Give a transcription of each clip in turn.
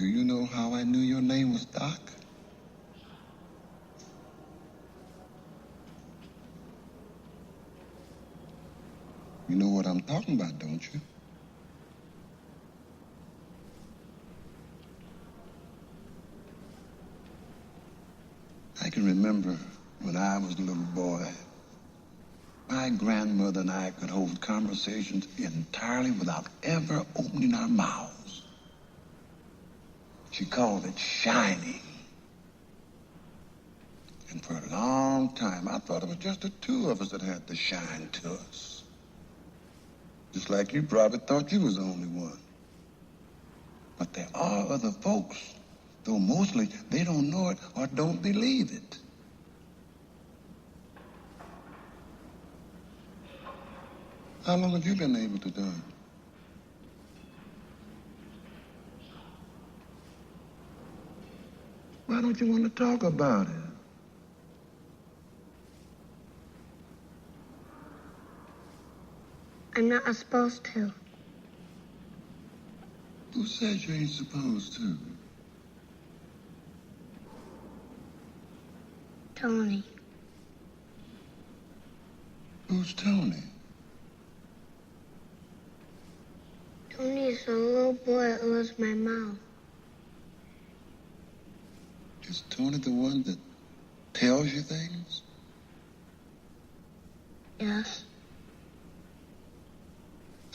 Do you know how I knew your name was Doc? You know what I'm talking about, don't you? I can remember when I was a little boy, my grandmother and I could hold conversations entirely without ever opening our mouths. She called it shining. And for a long time, I thought it was just the two of us that had to shine to us. Just like you probably thought you was the only one. But there are other folks, though mostly they don't know it or don't believe it. How long have you been able to do it? Why don't you want to talk about it? I'm not supposed to. Who says you ain't supposed to? Tony. Who's Tony? Tony is the little boy that loves my mouth. Is Tony the one that tells you things? Yes.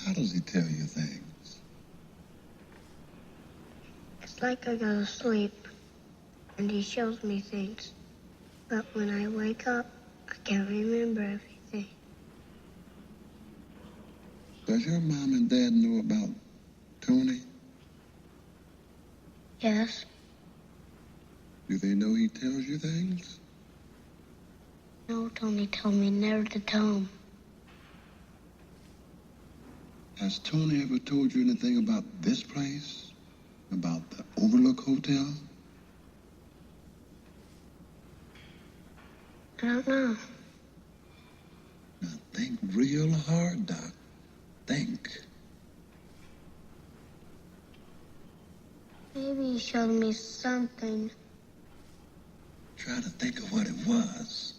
How does he tell you things? It's like I go to sleep, and he shows me things. But when I wake up, I can't remember everything. Does your mom and dad know about Tony? Yes. Do they know he tells you things? No, Tony told me never to tell him. Has Tony ever told you anything about this place? About the Overlook Hotel? I don't know. Now think real hard, Doc. Think. Maybe he showed me something. Try to think of what it was.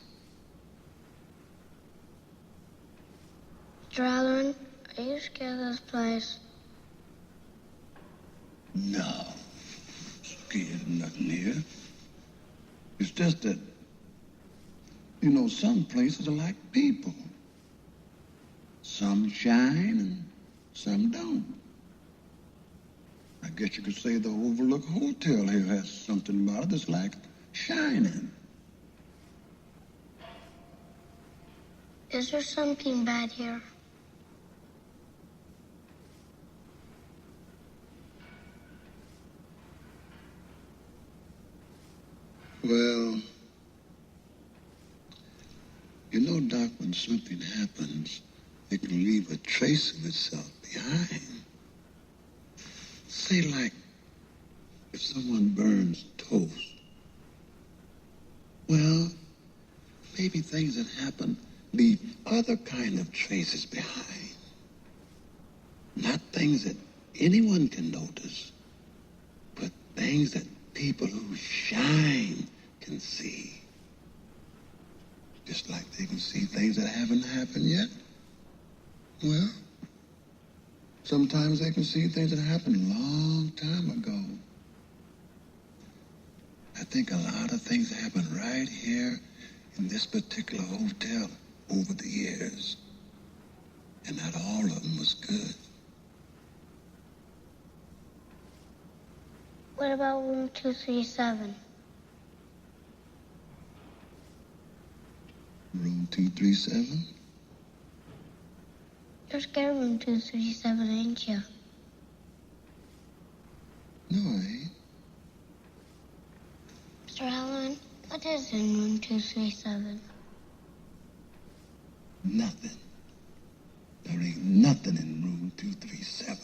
Mr. Allen, are you scared of this place? No. Scared of nothing here. It's just that, you know, some places are like people. Some shine and some don't. I guess you could say the Overlook Hotel here has something about it that's like shining. Is there something bad here? Well, you know, Doc, when something happens, it can leave a trace of itself behind. Say, like, if someone burns toast. Well, maybe things that happen leave other kind of traces behind. Not things that anyone can notice, but things that people who shine can see. Just like they can see things that haven't happened yet. Well, sometimes they can see things that happened a long time ago. I think a lot of things happened right here in this particular hotel over the years. And not all of them was good. What about room 237? Room 237? You're scared of room 237, ain't you? No, I ain't. Mr. Allen, what is in room 237? Nothing. There ain't nothing in room 237.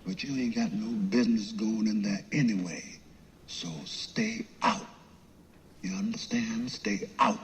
But you ain't got no business going in there anyway. So stay out. You understand? Stay out.